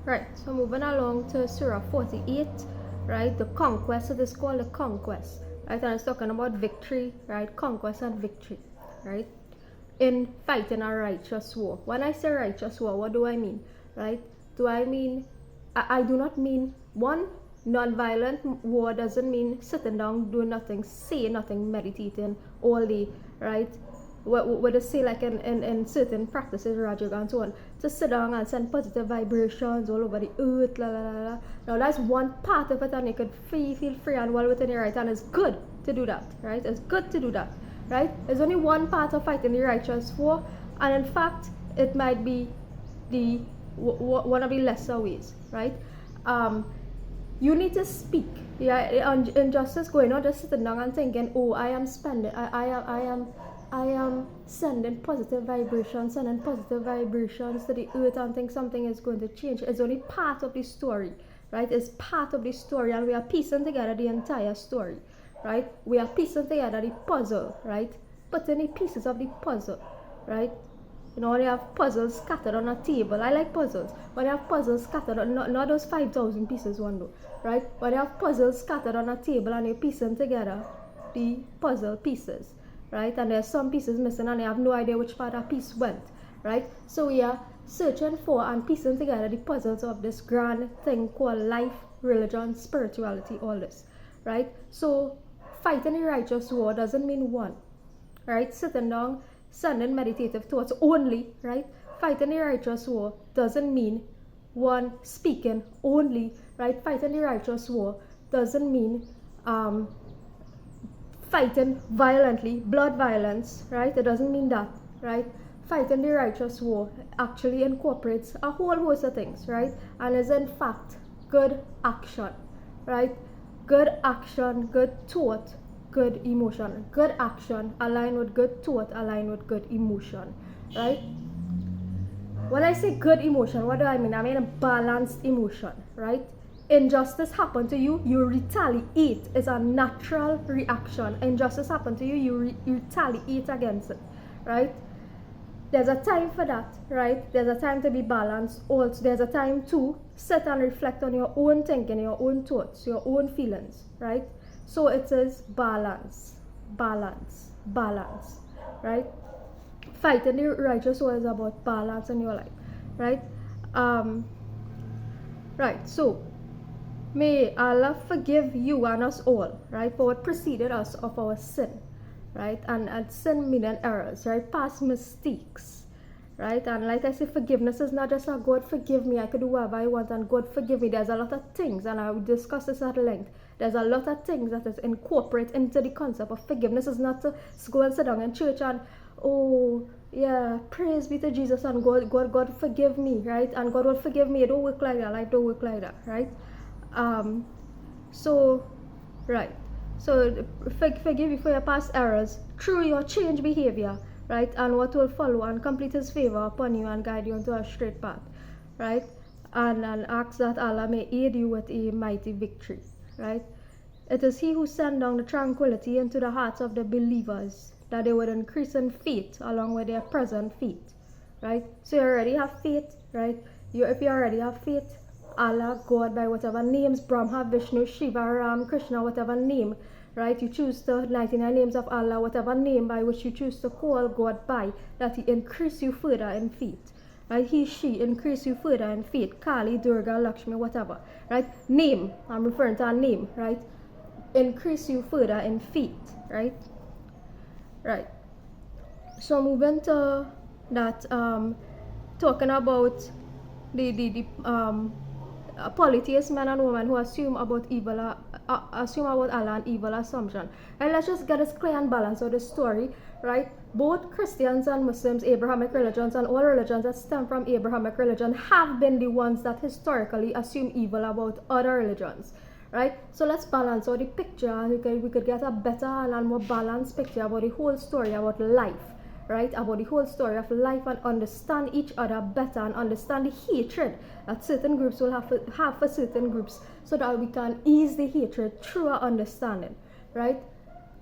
Right, so moving along to Surah 48, right, the conquest. So this is called the conquest, right, and it's talking about victory, right, conquest and victory, right, in fighting a righteous war. When I say righteous war, what do I mean, right? Do I mean, I do not mean, one, non-violent war doesn't mean sitting down, doing nothing, saying nothing, meditating all day, right? What they say, like in certain practices, Rajaga and so on, to sit down and send positive vibrations all over the earth, la la la la. Now that's one part of it, and you could feel free and well within your right, and it's good to do that, right? It's good to do that, right? There's only one part of fighting the righteous war, and in fact, it might be the one of the lesser ways, right? You need to speak. Yeah, injustice going on, just sitting down and thinking, oh, I am sending positive vibrations to the earth and think something is going to change. It's only part of the story, right? It's part of the story, and we are piecing together the entire story, right? We are piecing together the puzzle, right? Putting the pieces of the puzzle, right? You know, when you have puzzles scattered on a table. I like puzzles. When you have puzzles scattered on, not those 5,000 pieces one though, right? When you have puzzles scattered on a table and you're piecing together the puzzle pieces, right? And there's some pieces missing and you have no idea which part that piece went, right? So we are searching for and piecing together the puzzles of this grand thing called life, religion, spirituality, all this, right? So fighting a righteous war doesn't mean one, right? Sitting down, sending meditative thoughts only, right? Fighting the righteous war doesn't mean one speaking only, right? Fighting the righteous war doesn't mean fighting violently, blood violence, right? It doesn't mean that, right? Fighting the righteous war actually incorporates a whole host of things, right? And is in fact good action, right? Good action, good thought, good emotion. Good action aligned with good thought, aligned with good emotion, right? When I say good emotion, what do I mean? I mean a balanced emotion, right? Injustice happened to you, you retaliate. It's a natural reaction. Injustice happened to you, you retaliate against it, right? There's a time for that, right? There's a time to be balanced. Also, there's a time to sit and reflect on your own thinking, your own thoughts, your own feelings, right? So it is balance, right? Fighting the righteous war is about balance in your life, right? Right, so may Allah forgive you and us all, right, for what preceded us of our sin, right? And sin meaning errors, right? Past mistakes, right? And like I said, forgiveness is not just a God forgive me, I could do whatever I want, and God forgive me. There's a lot of things, and I will discuss this at length. There's a lot of things that is incorporated into the concept of forgiveness. Is not to go and sit down in church and, oh, yeah, praise be to Jesus and God forgive me, right? And God will forgive me. It don't work like that. Life don't work like that, right? So, right. So, forgive you for your past errors through your changed behavior, right? And what will follow, and complete His favor upon you and guide you into a straight path, right? And ask that Allah may aid you with a mighty victory, right? It is He who sent down the tranquility into the hearts of the believers, that they would increase in faith along with their present faith, right? So you already have faith, right? If you already have faith, Allah, God, by whatever names, Brahma, Vishnu, Shiva, Ram, Krishna, whatever name, right? You choose the 99 names of Allah, whatever name by which you choose to call God by, that He increase you further in faith, right? He, she increase you further in faith. Kali, Durga, Lakshmi, whatever, right? Name, I'm referring to a name, right? Increase you further in faith, right? Right. So moving to that, talking about the polytheist men and women who assume about Allah and evil assumption. And let's just get this clear and balanced of the story, right? Both Christians and Muslims, Abrahamic religions, and all religions that stem from Abrahamic religion have been the ones that historically assume evil about other religions, right? So let's balance out the picture, and we could get a better and more balanced picture about the whole story about life, right? About the whole story of life, and understand each other better, and understand the hatred that certain groups will have for certain groups, so that we can ease the hatred through our understanding, right?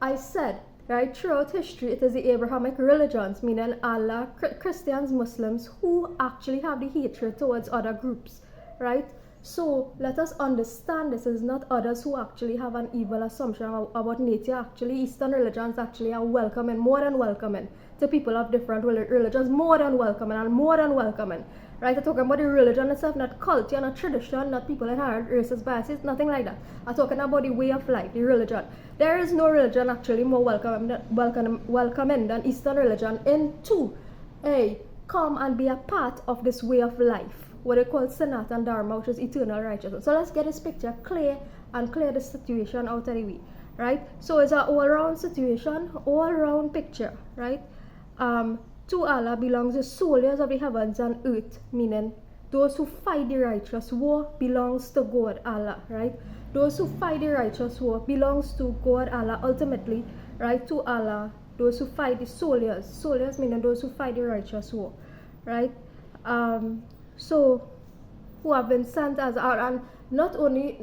I said, right, throughout history, it is the Abrahamic religions, meaning Allah, Christians, Muslims, who actually have the hatred towards other groups, right? So let us understand this is not others who actually have an evil assumption about nature. Actually, Eastern religions actually are welcoming, more than welcoming to people of different religions, more than welcoming and more than welcoming, right? I'm talking about the religion itself, not culture, not tradition, not people inherent racist biases, nothing like that. I'm talking about the way of life, the religion. There is no religion actually more welcoming than Eastern religion into a come and be a part of this way of life, what they call Sanatan Dharma, which is eternal righteousness. So let's get this picture clear and clear the situation out of the way, right? So it's an all-round situation, all-round picture, right? To Allah belongs the soldiers of the heavens and earth, meaning those who fight the righteous war belongs to God, Allah, right? Those who fight the righteous war belongs to God, Allah, ultimately, right? To Allah, those who fight the soldiers meaning those who fight the righteous war, right? So who have been sent as our, and not only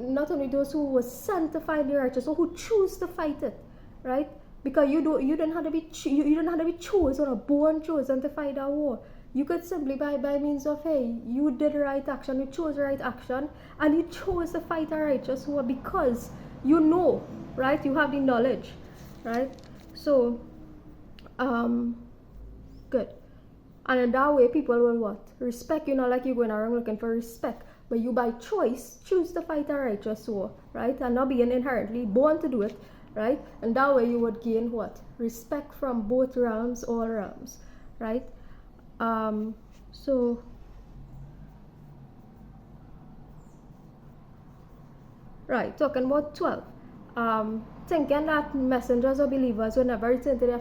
those who were sent to fight the righteous, or who choose to fight it, right? Because you don't have to be you don't have to be chosen or born chosen to fight that war. You could simply by means of, hey, you did the right action, you chose the right action, and you chose to fight a righteous war because you know, right? You have the knowledge, right? So good. And in that way, people will what? Respect you, not like you're going around looking for respect, but you by choice choose to fight a righteous war, right? And not being inherently born to do it, right? And that way you would gain what? Respect from both realms, all realms, right? So right, talking about 12. Thinking that messengers or believers will never return to their